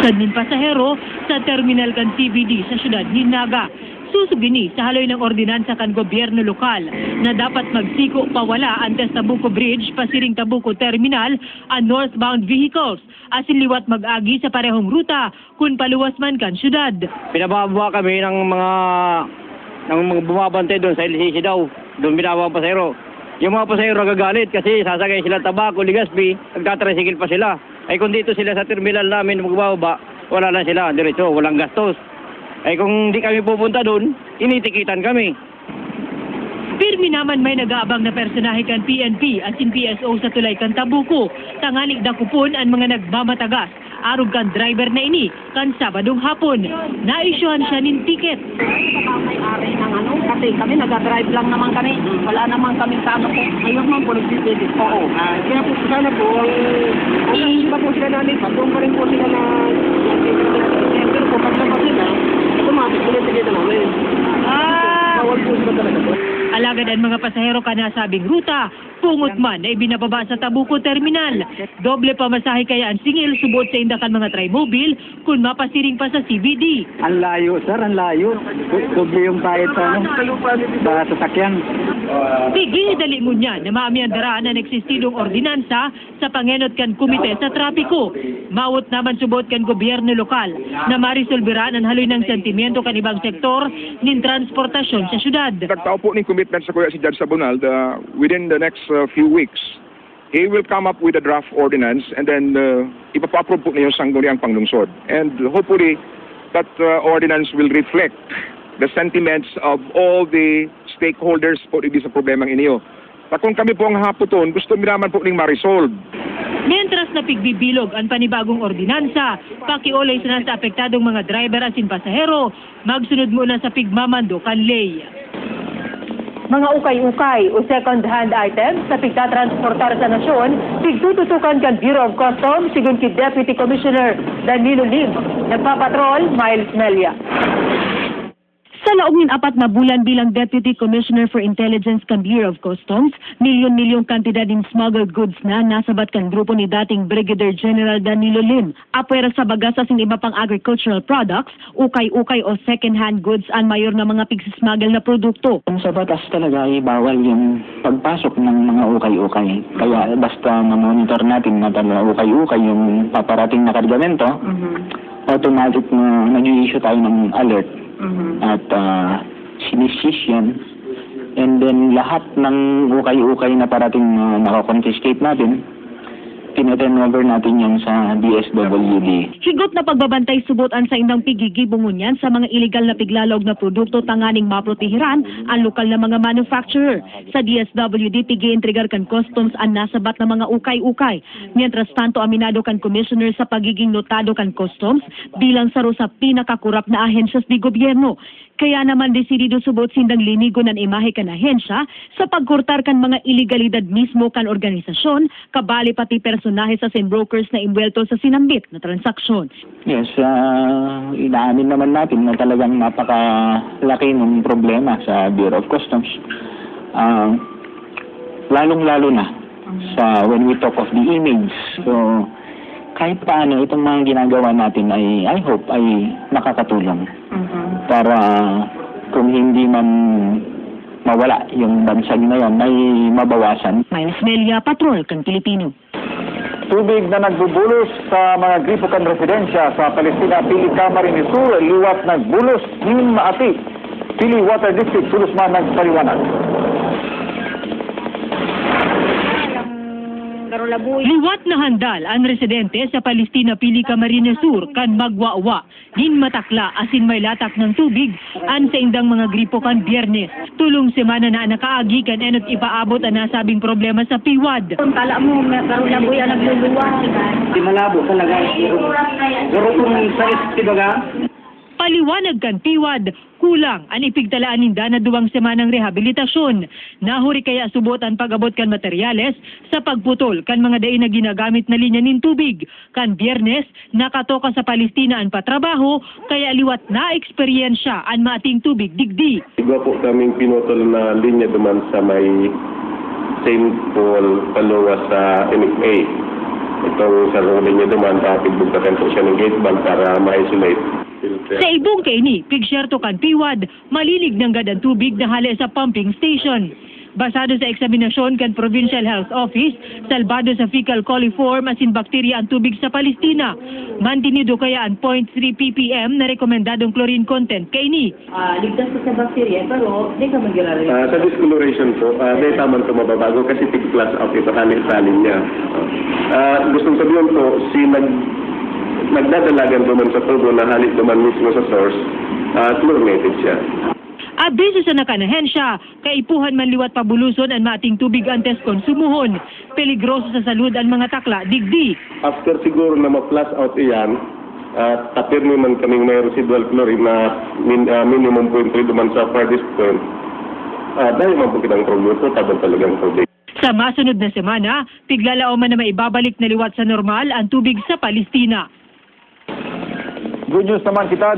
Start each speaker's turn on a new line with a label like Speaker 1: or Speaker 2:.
Speaker 1: Kadmin pasahero sa terminal kan CBD sa syudad ni Naga. Susugini sa haloy ng ordinansa kan gobyerno lokal na dapat magsiko pawala antes Tabuco Bridge pasiring Tabuco Terminal ang northbound vehicles asin liwat mag-agi sa parehong ruta kung paluwas man kan syudad.
Speaker 2: Pinababa kami ng mga bumabantay doon sa LCC daw. Doon binababa ang pasahero. Yung mga pasahero nagagalit kasi sasakay sila Tabaco, Legazpi, nagtatricycle pa sila. Ay kung dito sila sa terminal namin magbababa, wala lang sila, diretso, walang gastos. Ay kung di kami pupunta doon, initikitan kami.
Speaker 1: Pirmi naman may nag-aabang na personahe kan PNP at PSO sa tulay kan Tabuco. Tanganig dakupon ang mga nagmamatagas. Arog kan driver na ini kan Sabadong hapon. Naisyuhan siya ng ticket.
Speaker 3: May-ari ng kasi kami nag-drive lang naman kami. Wala naman kami sa ano po. Ayun man po nag-ticket. Oo. Kaya po sana po, kung iba po sila namin, doon pa rin po sila na pero po pagkama sila, automatic piniticket namin. Bawal po sila talaga po.
Speaker 1: Alagad ang mga pasahero ka nasabing ruta, pungot man na ibinababa sa Tabuco Terminal. Doble pamasahe kaya ang singil subot sa indakan mga trimobile kung mapasiring pa sa CBD.
Speaker 2: Ang layo, sir, ang layo. Doble yung bayad sa sasakyan.
Speaker 1: Pigi dali mo niya na maami ang daraan na nagsistidong ordinansa sa pangenot kan komite sa trapiko. Mawot naman subot kan gobyerno lokal na marisolberaan ang haloy ng sentimiento kan ibang sektor nin transportasyon sa syudad.
Speaker 4: Nagtao po ng commitment sa kuya si Judge Sabonal within the next few weeks, he will come up with a draft ordinance and then ipapaprove po niyo sa sangguniang panglungsod. And hopefully, that ordinance will reflect the sentiments of all the stakeholders po sa problemang inyo. At kung kami po ang haputon, gusto naman po ning ma-resolve.
Speaker 1: Mientras na pigbibilog ang panibagong ordinansa, pakiolay sa nasa apektadong mga driver asin pasahero, magsunod muna sa pigmamando kan ley. Mga ukay-ukay o second-hand items sa pigtatransportar sa nasyon, pigtututukan kan Bureau of Customs, sigun ki Deputy Commissioner Danilo Lim. Nagpapatrol, Miles Melia. Sa laog ng 4 na bulan bilang Deputy Commissioner for Intelligence kan Bureau of Customs, milyon-milyong kantidad ng smuggled goods na nasabat kan grupo ni dating Brigadier General Danilo Lim. Apwera sa bagasas ng iba pang agricultural products, ukay-ukay o second-hand goods ang mayor na mga pigsismuggle na produkto.
Speaker 5: Sa batas talaga ay bawal yung pagpasok ng mga ukay-ukay. Kaya basta ma-monitor natin na talaga ukay-ukay yung paparating na kargamento, automatic na nag-i-issue tayo ng alert. At sinissis yan. And then lahat ng ukay-ukay na parating nakakonfiscate natin, tinaturn over natin yan sa DSWD.
Speaker 1: Higot na pagbabantay subotan sa indang pigigibungon yan sa mga illegal na piglalog na produkto tanganing maprotehiran ang lokal na mga manufacturer. Sa DSWD, pigi-intrigar kan customs ang nasabat na mga ukay-ukay. Mientras tanto, aminado kan commissioner sa pagiging notado kan customs bilang saro sa pinakakurap na ahensyas di gobyerno. Kaya naman desidido subot sindang linigo ng imahe kan ahensya sa pagkurtar kan mga iligalidad mismo kan organisasyon, kabali pati personahe sa brokers na imwelto sa sinambit na transaksyon.
Speaker 5: Yes, inaamin naman natin na talagang napakalaki ng problema sa Bureau of Customs. Lalong-lalo na sa when we talk of the image. So, kahit paano itong mga ginagawa natin ay I hope ay nakakatulong para kung hindi man mawala yung bansag na yan ay mabawasan.
Speaker 1: Miles Melia, Patrol kan Pilipino.
Speaker 6: Tubig na nagbubulos sa mga gripo kan residensya sa Palestina, Pili, Camarines Sur, liwat nagbulos ng Maati. Pili Water District, Sulusman nagpaliwanag.
Speaker 1: Liwat na handal ang residente sa Palestina, Pili, Camarines Sur kan magwawa. Din matakla asin may latak ng tubig an sa indang mga gripo kan Biyernes. Tulong semana na nakaagi kan enot ipaabot ang nasabing problema sa Piwad.
Speaker 3: Kala mo, karulaboy ang nagluluwa.
Speaker 2: Di malabo talaga. Pero kung sa istibaga,
Speaker 1: Paliwanag kan Piwad, kulang ang ipigtalaan ninda na 2 semanang rehabilitasyon. Nahuri kaya subot ang pag-abot kan materyales sa pagputol kan mga dain na ginagamit na linya nin tubig. Kan Biyernes, nakatoka sa Palestina ang patrabaho, kaya liwat na eksperyensya ang maating tubig digdi.
Speaker 7: Iba po kaming pinutol na linya duman sa may St. Paul, Palawa sa NFA. itong sarong linya duman, pigbugtatan po siya ng gate valve para ma-isolate.
Speaker 1: Sa ibong kaini, pigsyerto kan piwad, malilig ng gadang tubig na hali sa pumping station. Basado sa eksaminasyon kan Provincial Health Office, salbado sa fecal coliform asin bakterya ang tubig sa Palestina. Mantinido kaya ang 0.3 ppm na rekomendadong chlorine content kaini.
Speaker 3: Ligtas ka sa bakterya, pero di ka mag-alala.
Speaker 7: Sa discoloration po, dahil tamang tumababago kasi tig-class out ito salin niya. Gustong sabihin po, nagdadalagan duman sa tubo na halik duman mismo sa source, chlorinated siya.
Speaker 1: Abiso sa nakanahensya, kaipuhan man liwat pabuluson ang mating tubig antes konsumuhon. Peligroso sa salud ang mga takla, digdi.
Speaker 7: After siguro na ma-flush out iyan, tapir naman kaming may residual chlorine na minimum 0.3 duman sa farthest point, dahil man po kitang produkto, tabang talagang tubig.
Speaker 1: Sa masunod na semana, piglalao man na maibabalik na liwat sa normal ang tubig sa Palestina.
Speaker 6: Good news naman kita.